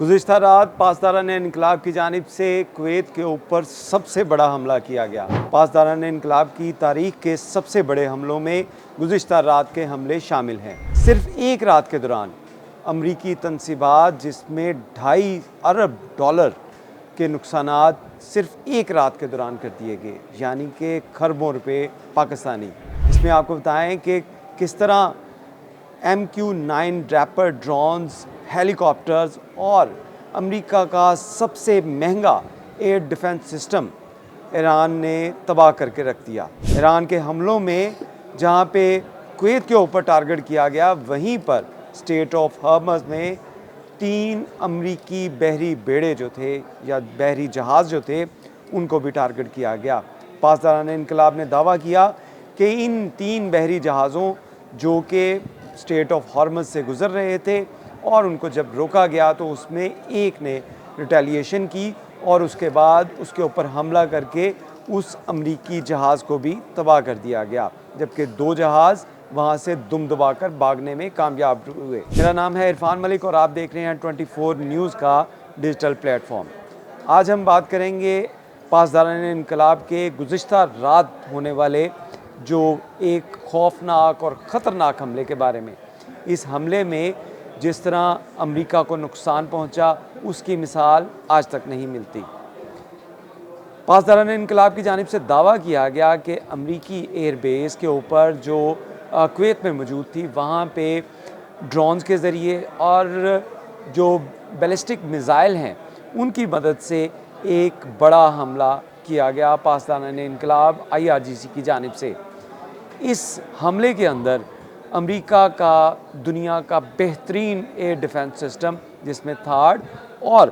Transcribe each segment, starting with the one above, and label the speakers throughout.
Speaker 1: गुज़िश्ता रात पासदारान इनकलाब की जानिब से कुवैत के ऊपर सबसे बड़ा हमला किया गया। पासदारान इनकलाब की तारीख़ के सबसे बड़े हमलों में गुज़िश्ता रात के हमले शामिल हैं। सिर्फ एक रात के दौरान अमरीकी तनसीबात जिसमें $2.5 अरब के नुकसानात सिर्फ एक रात के दौरान कर दिए गए, यानी कि खरबों रुपए पाकिस्तानी। इसमें आपको बताएं कि किस तरह MQ-9 रैपर ड्रोन्स, हेलीकॉप्टर्स और अमेरिका का सबसे महंगा एयर डिफेंस सिस्टम ईरान ने तबाह करके रख दिया। ईरान के हमलों में जहां पे कुवैत के ऊपर टारगेट किया गया, वहीं पर स्टेट ऑफ हॉर्मज़ में 3 अमरीकी बहरी बेड़े जो थे या बहरी जहाज़ जो थे उनको भी टारगेट किया गया। पासदारान इनकलाब ने दावा किया कि इन 3 बहरी जहाज़ों जो कि स्टेट ऑफ हॉर्मज़ से गुज़र रहे थे और उनको जब रोका गया तो उसमें एक ने रिटेलिएशन की और उसके बाद उसके ऊपर हमला करके उस अमरीकी जहाज़ को भी तबाह कर दिया गया, जबकि 2 जहाज़ वहाँ से दुम दबाकर भागने में कामयाब हुए। मेरा नाम है इरफान मलिक और आप देख रहे हैं 24 न्यूज़ का डिजिटल प्लेटफॉर्म। आज हम बात करेंगे पासदारान इनकलाब के गुज़िश्ता रात होने वाले जो एक खौफनाक और ख़तरनाक हमले के बारे में। इस हमले में जिस तरह अमेरिका को नुकसान पहुंचा, उसकी मिसाल आज तक नहीं मिलती। पासदारान इनकलाब की जानिब से दावा किया गया कि अमरीकी एयरबेस के ऊपर जो कुवैत में मौजूद थी, वहाँ पे ड्रोन्स के ज़रिए और जो बैलिस्टिक मिज़ाइल हैं उनकी मदद से एक बड़ा हमला किया गया पासदारान इनकलाब IRGC की जानिब से। इस हमले के अंदर अमेरिका का दुनिया का बेहतरीन एयर डिफेंस सिस्टम जिसमें थार्ड और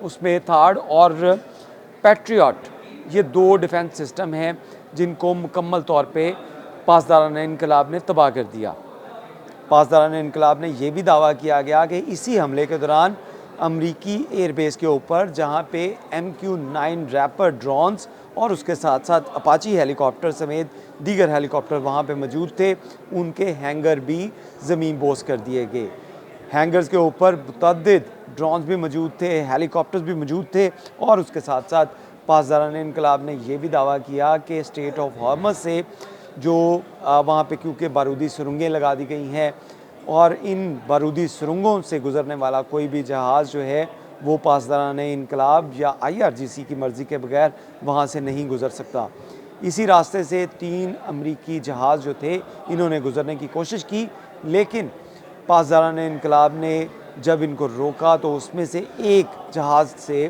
Speaker 1: उसमें थार्ड और पैट्रियट, ये 2 डिफेंस सिस्टम हैं जिनको मुकम्मल तौर पे पासदारान इनकलाब ने तबाह कर दिया। पासदारान इनकलाब ने यह भी दावा किया गया कि इसी हमले के दौरान अमरीकी एयरबेस के ऊपर जहां पे MQ-9 रैपर ड्रोन्स और उसके साथ साथ अपाची हेलीकॉप्टर समेत दीगर हेलीकॉप्टर वहाँ पे मौजूद थे, उनके हैंगर भी ज़मीन बोस कर दिए गए। हैंगर्स के ऊपर मुतअद्दिद ड्रोन्स भी मौजूद थे, हेलीकॉप्टर्स भी मौजूद थे और उसके साथ साथ पासदारान इनकलाब ने यह भी दावा किया कि स्टेट ऑफ हॉर्मज़ से जो वहाँ पे क्योंकि बारूदी सुरंगें लगा दी गई हैं और इन बारूदी सुरंगों से गुज़रने वाला कोई भी जहाज़ जो है वो पासदारान इनकलाब या IRGC की मर्ज़ी के बगैर वहाँ से नहीं गुज़र सकता। इसी रास्ते से 3 अमरीकी जहाज़ जो थे इन्होंने गुज़रने की कोशिश की, लेकिन पासदारान इनकलाब ने जब इनको रोका तो उसमें से एक जहाज़ से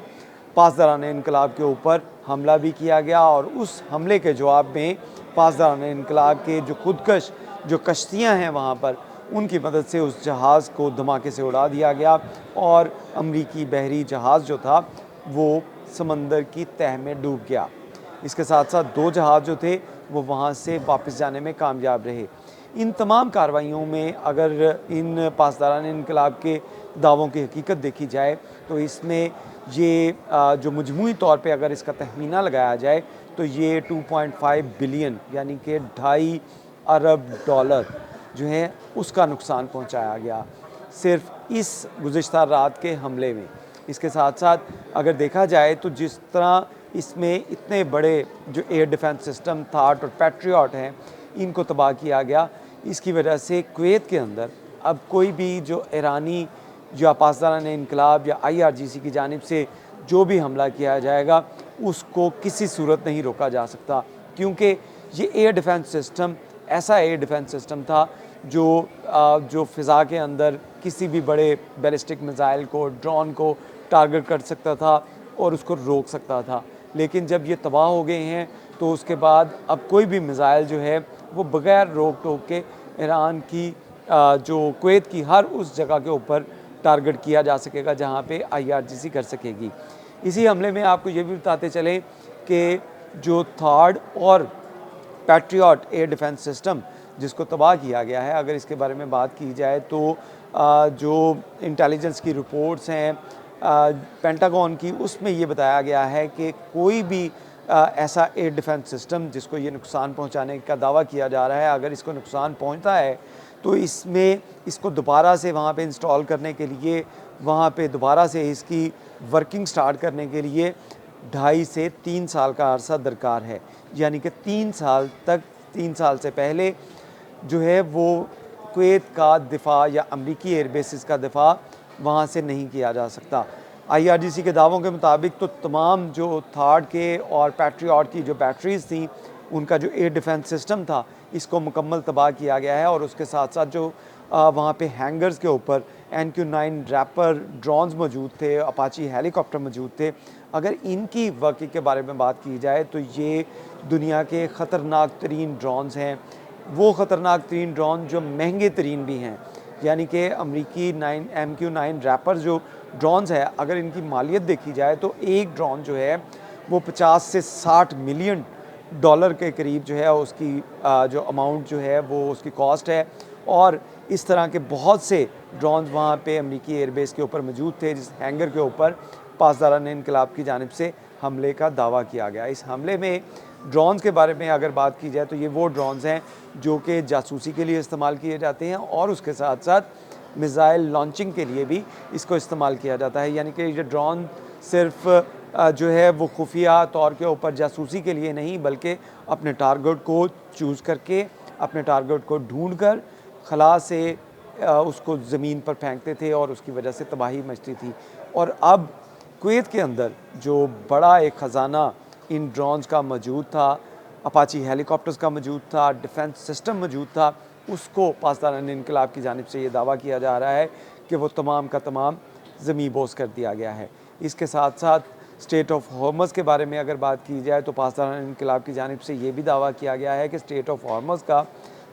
Speaker 1: पासदारान इनकलाब के ऊपर हमला भी किया गया और उस हमले के जवाब में पासदारान इनकलाब के जो खुदकश जो कश्तियाँ हैं वहाँ पर, उनकी मदद से उस जहाज़ को धमाके से उड़ा दिया गया और अमरीकी बहरी जहाज़ जो था वो समंदर की तह में डूब गया। इसके साथ साथ 2 जहाज़ जो थे वो वहाँ से वापस जाने में कामयाब रहे। इन तमाम कार्रवाइयों में अगर इन पासदारान इनकलाब के दावों की हकीकत देखी जाए तो इसमें ये जो मजमूई तौर पे अगर इसका तखमीना लगाया जाए तो ये 2.5 बिलियन यानी कि $2.5 अरब जो है उसका नुकसान पहुंचाया गया सिर्फ इस गुज़िश्ता रात के हमले में। इसके साथ साथ अगर देखा जाए तो जिस तरह इसमें इतने बड़े जो एयर डिफेंस सिस्टम थार्ड और पैट्रियट हैं इनको तबाह किया गया, इसकी वजह से कुवैत के अंदर अब कोई भी जो ईरानी या पासदारान इनकलाब या IRGC की जानिब से जो भी हमला किया जाएगा उसको किसी सूरत नहीं रोका जा सकता, क्योंकि ये एयर डिफेंस सिस्टम ऐसा एयर डिफेंस सिस्टम था जो फ़िज़ा के अंदर किसी भी बड़े बैलिस्टिक मिज़ाइल को, ड्रोन को टारगेट कर सकता था और उसको रोक सकता था। लेकिन जब ये तबाह हो गए हैं तो उसके बाद अब कोई भी मिज़ाइल जो है वो बग़ैर रोक टोक के ईरान की जो कुवैत की हर उस जगह के ऊपर टारगेट किया जा सकेगा जहाँ पे IRGC कर सकेगी। इसी हमले में आपको ये भी बताते चलें कि जो थार्ड और पैट्रियट एयर डिफेंस सिस्टम जिसको तबाह किया गया है, अगर इसके बारे में बात की जाए तो जो इंटेलिजेंस की रिपोर्ट्स हैं पेंटागन की, उसमें ये बताया गया है कि कोई भी ऐसा एयर डिफेंस सिस्टम जिसको ये नुकसान पहुंचाने का दावा किया जा रहा है, अगर इसको नुकसान पहुंचता है तो इसमें इसको दोबारा से वहाँ पे इंस्टॉल करने के लिए, वहाँ पे दोबारा से इसकी वर्किंग स्टार्ट करने के लिए 2.5 से 3 साल का अरसा दरकार है। यानी कि 3 साल से पहले जो है वो कुवैत का दिफा या अमरीकी एयर बेसिस का दिफा वहाँ से नहीं किया जा सकता। IRGC के दावों के मुताबिक तो तमाम जो थार्ड के और पैट्रियट की जो बैटरीज़ थी, उनका जो एयर डिफेंस सिस्टम था, इसको मुकम्मल तबाह किया गया है। और उसके साथ साथ जो वहाँ पे हैंगर्स के ऊपर MQ-9 रैपर ड्रोन्स मौजूद थे, अपाची हेलीकॉप्टर मौजूद थे। अगर इनकी वर्किंग के बारे में बात की जाए तो ये दुनिया के ख़तरनाक तरीन ड्रोन्स हैं, वो ख़तरनाक तरीन ड्रोन जो महंगे तरीन भी हैं। यानी कि अमरीकी MQ-9 रैपर जो ड्रोन्स है, अगर इनकी मालियत देखी जाए तो एक ड्रोन जो है वो 50 से 60 मिलियन डॉलर के करीब जो है उसकी जो अमाउंट जो है वो उसकी कॉस्ट है। और इस तरह के बहुत से ड्रोन्स वहाँ पे अमरीकी एयरबेस के ऊपर मौजूद थे, जिस हैंगर के ऊपर पासदारान इनकलाब की जानिब से हमले का दावा किया गया। इस हमले में ड्रोन्स के बारे में अगर बात की जाए तो ये वो ड्रोन्स हैं जो कि जासूसी के लिए इस्तेमाल किए जाते हैं और उसके साथ साथ मिज़ाइल लॉन्चिंग के लिए भी इसको इस्तेमाल किया जाता है। यानी कि ये ड्रोन सिर्फ जो है वो खुफिया तौर के ऊपर जासूसी के लिए नहीं, बल्कि अपने टारगेट को चूज़ करके, अपने टारगेट को ढूंढ कर खला से उसको ज़मीन पर फेंकते थे और उसकी वजह से तबाही मचती थी। और अब कुवैत के अंदर जो बड़ा एक ख़जाना इन ड्रोन्स का मौजूद था, अपाची हेलीकॉप्टर्स का मौजूद था, डिफेंस सिस्टम मौजूद था, उसको पासदारान इनकलाब की जानिब से ये दावा किया जा रहा है कि वो तमाम का तमाम ज़मीं बोस कर दिया गया है। इसके साथ साथ स्टेट ऑफ हॉर्मज़ के बारे में अगर बात की जाए तो पासदारान इनकलाब की जानिब से ये भी दावा किया गया है कि स्टेट ऑफ हॉर्मज़ का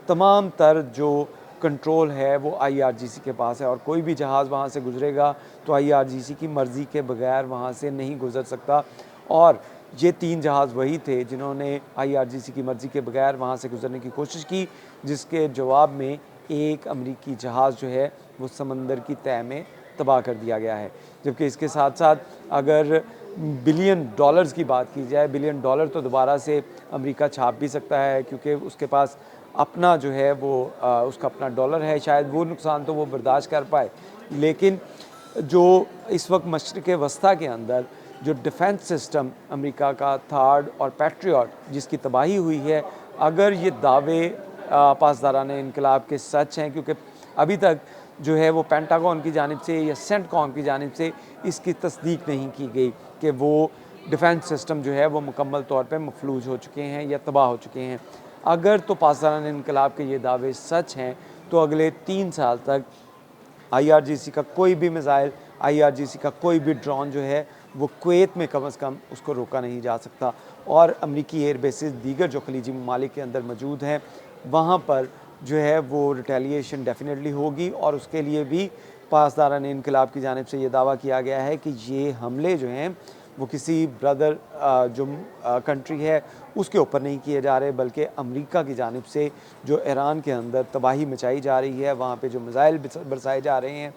Speaker 1: तमाम तर जो कंट्रोल है वो IRGC के पास है और कोई भी जहाज़ वहाँ से गुज़रेगा तो IRGC की मर्ज़ी के बगैर वहाँ से नहीं गुज़र सकता। और ये 3 जहाज़ वही थे जिन्होंने IRGC की मर्ज़ी के बगैर वहाँ से गुज़रने की कोशिश की, जिसके जवाब में एक अमरीकी जहाज़ जो है वो समंदर की तह में तबाह कर दिया गया है। जबकि इसके साथ साथ अगर बिलियन डॉलर्स की बात की जाए, बिलियन डॉलर तो दोबारा से अमेरिका छाप भी सकता है क्योंकि उसके पास अपना जो है वो उसका अपना डॉलर है, शायद वो नुकसान तो वो बर्दाश्त कर पाए। लेकिन जो इस वक्त मशरिक़ वस्ता के अंदर जो डिफेंस सिस्टम अमेरिका का थार्ड और पैट्रियट जिसकी तबाही हुई है, अगर ये दावे पासदारान इनकलाब के सच हैं, क्योंकि अभी तक जो है वो पेंटागन की जानिब से या सेंटकॉम की जानिब से इसकी तस्दीक नहीं की गई कि वो डिफेंस सिस्टम जो है वो मुकम्मल तौर पे मफलूज हो चुके हैं या तबाह हो चुके हैं। अगर तो पासदारान इनकलाब के ये दावे सच हैं तो अगले 3 साल तक IRGC का कोई भी मिसाइल, IRGC का कोई भी ड्रोन जो है वो कुवैत में कम से कम उसको रोका नहीं जा सकता। और अमरीकी एयर बेसिस दीगर जो खलीजी ममालिक के अंदर मौजूद हैं, वहाँ पर जो है वो रिटेलिएशन डेफिनेटली होगी। और उसके लिए भी पासदारान इनकलाब की जानिब से ये दावा किया गया है कि ये हमले जो हैं वो किसी ब्रदर जो कंट्री है उसके ऊपर नहीं किए जा रहे, बल्कि अमेरिका की जानिब से जो ईरान के अंदर तबाही मचाई जा रही है, वहाँ पे जो मिसाइल बरसाए जा रहे हैं,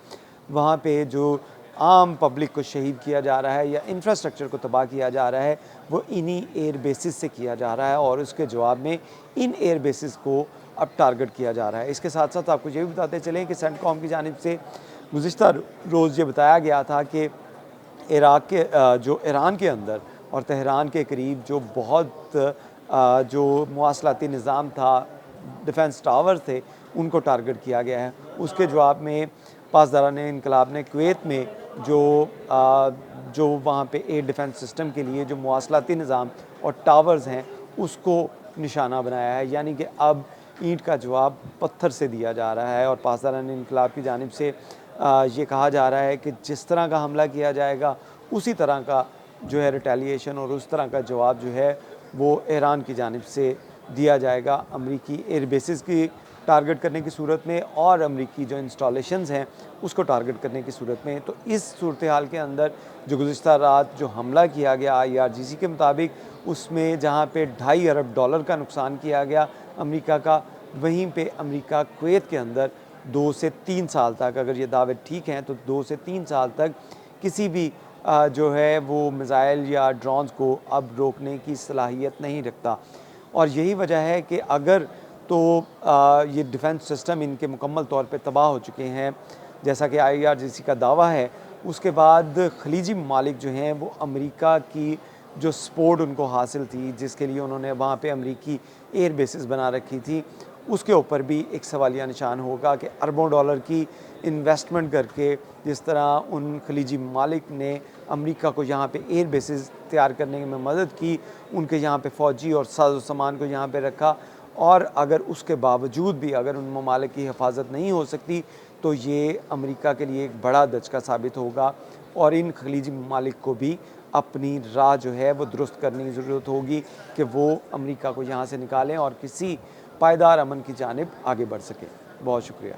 Speaker 1: वहाँ पे जो आम पब्लिक को शहीद किया जा रहा है या इंफ्रास्ट्रक्चर को तबाह किया जा रहा है, वो इन्हीं एयर बेसिस से किया जा रहा है और उसके जवाब में इन एयर बेसिस को अब टारगेट किया जा रहा है। इसके साथ साथ आपको ये भी बताते चलें कि सेंटकॉम की जानिब से गुज़िश्ता रोज़ ये बताया गया था कि इराक़ के जो ईरान के अंदर और तेहरान के करीब जो बहुत जो मवासलाती निज़ाम था, डिफेंस टावर्स थे, उनको टारगेट किया गया है। उसके जवाब में पासदारान इनकलाब ने कुवैत में जो वहाँ पे एयर डिफेंस सिस्टम के लिए जो मवासलाती निज़ाम और टावर्स हैं उसको निशाना बनाया है। यानी कि अब ईंट का जवाब पत्थर से दिया जा रहा है और पासदारान इनकलाब की जानिब से ये कहा जा रहा है कि जिस तरह का हमला किया जाएगा उसी तरह का जो है रिटेलिएशन और उस तरह का जवाब जो है वो ईरान की जानिब से दिया जाएगा अमरीकी एयर बेसिस की टारगेट करने की सूरत में और अमरीकी जो इंस्टॉलेशंस हैं उसको टारगेट करने की सूरत में। तो इस सूरत हाल के अंदर जो गुज़िश्ता रात जो हमला किया गया IRGC के मुताबिक, उसमें जहाँ पे $2.5 अरब का नुकसान किया गया अमेरिका का, वहीं पे अमेरिका कुवैत के अंदर 2 से 3 साल तक, अगर ये दावे ठीक हैं तो 2 से 3 साल तक किसी भी जो है वो मिसाइल या ड्रोन्स को अब रोकने की सलाहियत नहीं रखता। और यही वजह है कि अगर तो ये डिफेंस सिस्टम इनके मुकम्मल तौर पे तबाह हो चुके हैं, जैसा कि IRGC का दावा है। उसके बाद खलीजी ममालिक जो हैं वो अमेरिका की जो सपोर्ट उनको हासिल थी, जिसके लिए उन्होंने वहाँ पे अमेरिकी एयर बेसेस बना रखी थी, उसके ऊपर भी एक सवालिया निशान होगा कि अरबों डॉलर की इन्वेस्टमेंट करके जिस तरह उन खलीजी ममालिक ने अमेरिका को यहाँ पे एयर बेसेस तैयार करने में मदद की, उनके यहाँ पे फ़ौजी और साजो सामान को यहाँ पे रखा, और अगर उसके बावजूद भी अगर उन ममालिक की हिफाजत नहीं हो सकती तो ये अमेरिका के लिए एक बड़ा दचका साबित होगा, और इन खलीजी ममालिक को भी अपनी राह जो है वो दुरुस्त करने की ज़रूरत होगी कि वो अमेरिका को यहाँ से निकालें और किसी पायदार अमन की जानिब आगे बढ़ सकें। बहुत शुक्रिया।